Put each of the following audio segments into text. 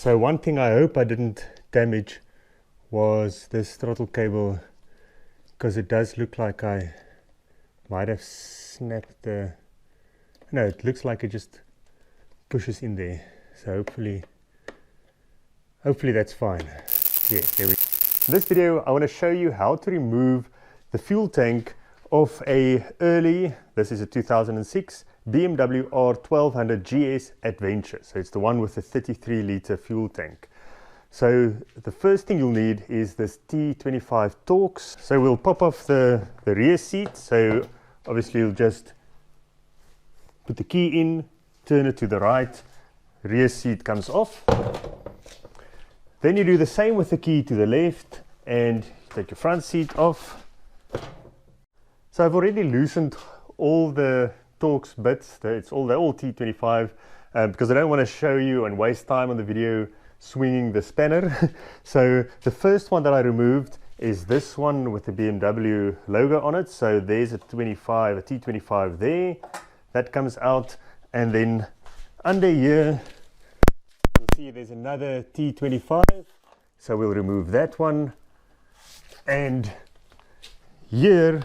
So one thing I hope I didn't damage was this throttle cable, because it does look like I might have snapped the, no, it looks like it just pushes in there. So hopefully that's fine. Yeah, there we go. In this video I want to show you how to remove the fuel tank of a early, this is a 2006 BMW R1200GS Adventure. So it's the one with the 33-litre fuel tank. So the first thing you'll need is this T25 Torx. So we'll pop off the rear seat. So obviously you'll just put the key in, turn it to the right, rear seat comes off. Then you do the same with the key to the left and take your front seat off. So I've already loosened all the Torx bits, they're all T25, because I don't want to show you and waste time on the video swinging the spanner. So the first one that I removed is this one with the BMW logo on it. So there's a T25 there, that comes out, and then under here you'll see there's another T25, so we'll remove that one. And here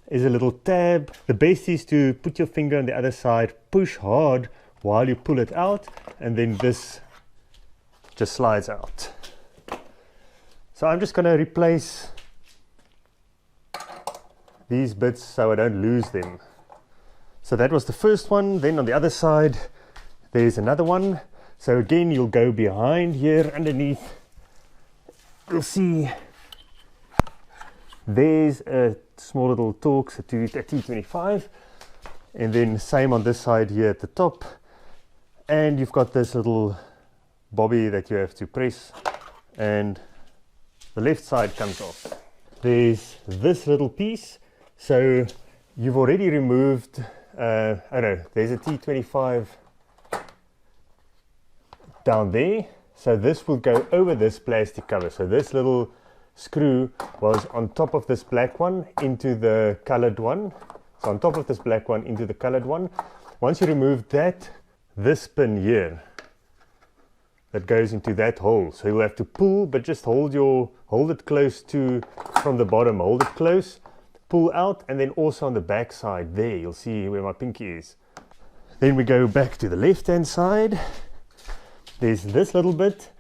is a little tab. The best is to put your finger on the other side, push hard while you pull it out, and then this just slides out. So I'm just going to replace these bits so I don't lose them. So that was the first one. Then on the other side there's another one. So again, you'll go behind here underneath, you'll see there's a small little Torx, a T25, and then same on this side here at the top, and you've got this little bobby that you have to press and the left side comes off. There's this little piece, so you've already removed oh no, there's a T25 down there, so this will go over this plastic cover. So this little screw was on top of this black one into the colored one. So on top of this black one into the colored one. Once you remove that, this pin here that goes into that hole, so you'll have to pull, but just hold it close to, from the bottom, hold it close, pull out, and then also on the back side there, you'll see where my pinky is. Then we go back to the left hand side. There's this little bit.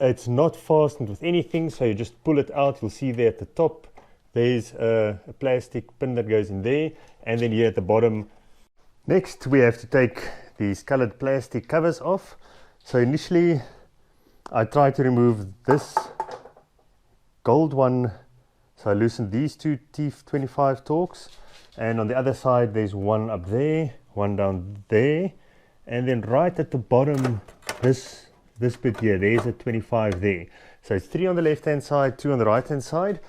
It's not fastened with anything, so you just pull it out. You'll see there at the top there's a plastic pin that goes in there, and then here at the bottom. Next we have to take these colored plastic covers off. So initially I tried to remove this gold one, so I loosened these two T25 Torx, and on the other side there's one up there, one down there, and then right at the bottom this bit here, there's a 25 there. So it's 3 on the left hand side, 2 on the right hand side,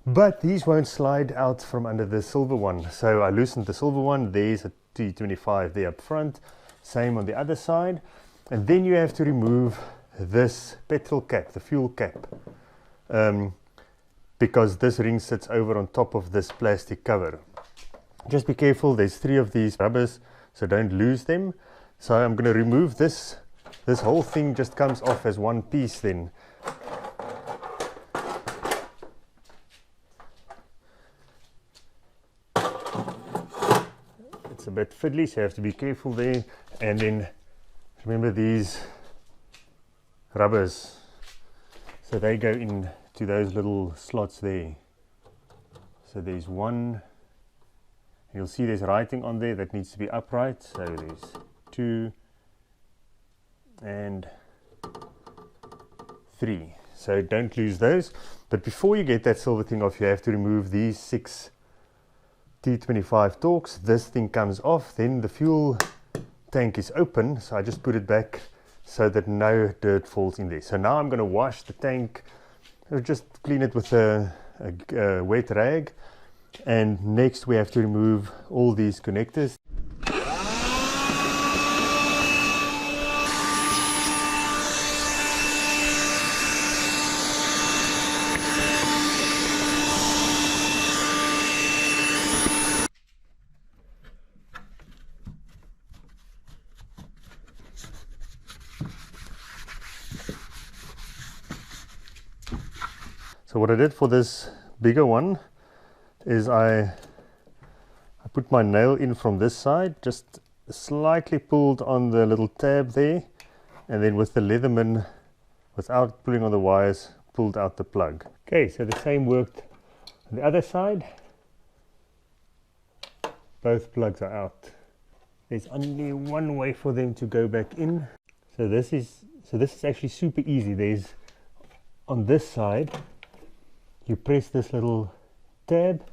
but these won't slide out from under the silver one. So I loosened the silver one, there's a T25 there up front, same on the other side. And then you have to remove this petrol cap, the fuel cap, because this ring sits over on top of this plastic cover. Just be careful, there's 3 of these rubbers, so don't lose them. So I'm going to remove this. This whole thing just comes off as one piece then. It's a bit fiddly, so you have to be careful there. And then remember these rubbers, so they go into those little slots there. So there's one, you'll see there's writing on there that needs to be upright. So there's 2 and 3, so don't lose those. But before you get that silver thing off, you have to remove these 6 T25 Torx. This thing comes off, then the fuel tank is open, so I just put it back so that no dirt falls in there. So now I'm going to wash the tank, just clean it with a wet rag, and next we have to remove all these connectors. So what I did for this bigger one is I put my nail in from this side, just slightly pulled on the little tab there, and then with the Leatherman, without pulling on the wires, pulled out the plug. Okay, so the same worked on the other side. Both plugs are out. There's only one way for them to go back in. So this is actually super easy. There's on this side, you press this little tab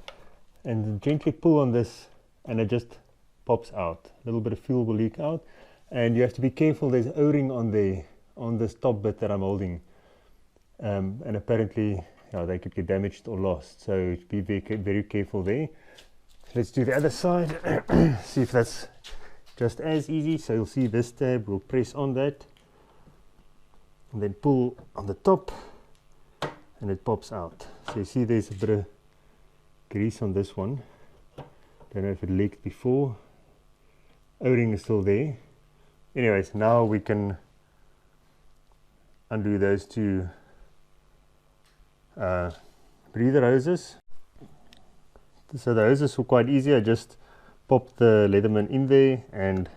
and gently pull on this and it just pops out. A little bit of fuel will leak out, and you have to be careful. There's O-ring on there, on this top bit that I'm holding, and apparently they could get damaged or lost, so be very careful there. Let's do the other side. See if that's just as easy. So you'll see this tab, we'll press on that and then pull on the top and it pops out. So you see there's a bit of grease on this one. Don't know if it leaked before. O-ring is still there. Anyways, now we can undo those two breather hoses. So the hoses were quite easy. I just popped the Leatherman in there and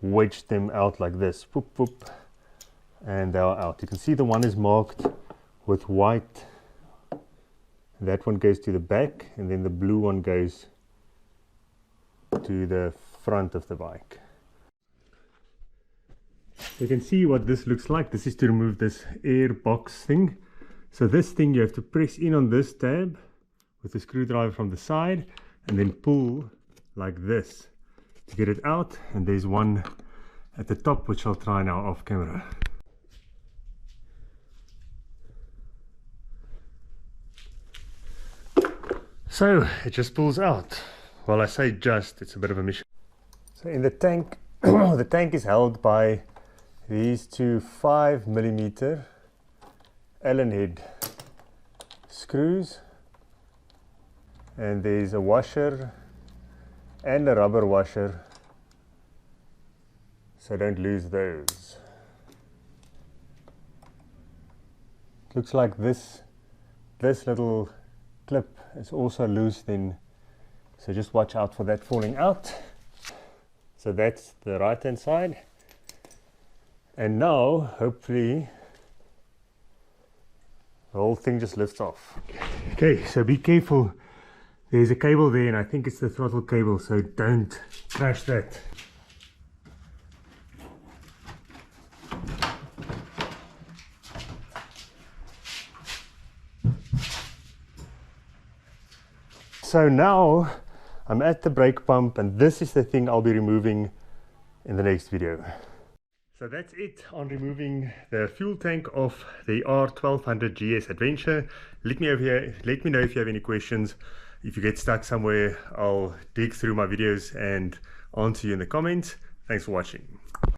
wedged them out like this. Whoop, whoop, and they are out. You can see the one is marked with white. That one goes to the back, and then the blue one goes to the front of the bike. You can see what this looks like. This is to remove this air box thing. So this thing you have to press in on this tab with the screwdriver from the side and then pull like this to get it out, and there's one at the top which I'll try now off camera. So it just pulls out. Well, I say just, it's a bit of a mission. So in the tank, the tank is held by these two 5mm Allen head screws, and there's a washer and a rubber washer, so don't lose those. Looks like this little clip is also loose then, so just watch out for that falling out. So that's the right hand side, and now hopefully the whole thing just lifts off. Okay, so be careful. There's a cable there, and I think it's the throttle cable, so don't crash that. So now I'm at the brake pump, and this is the thing I'll be removing in the next video. So that's it on removing the fuel tank of the R1200GS Adventure. Let me know if you have any questions. If you get stuck somewhere, I'll dig through my videos and answer you in the comments. Thanks for watching.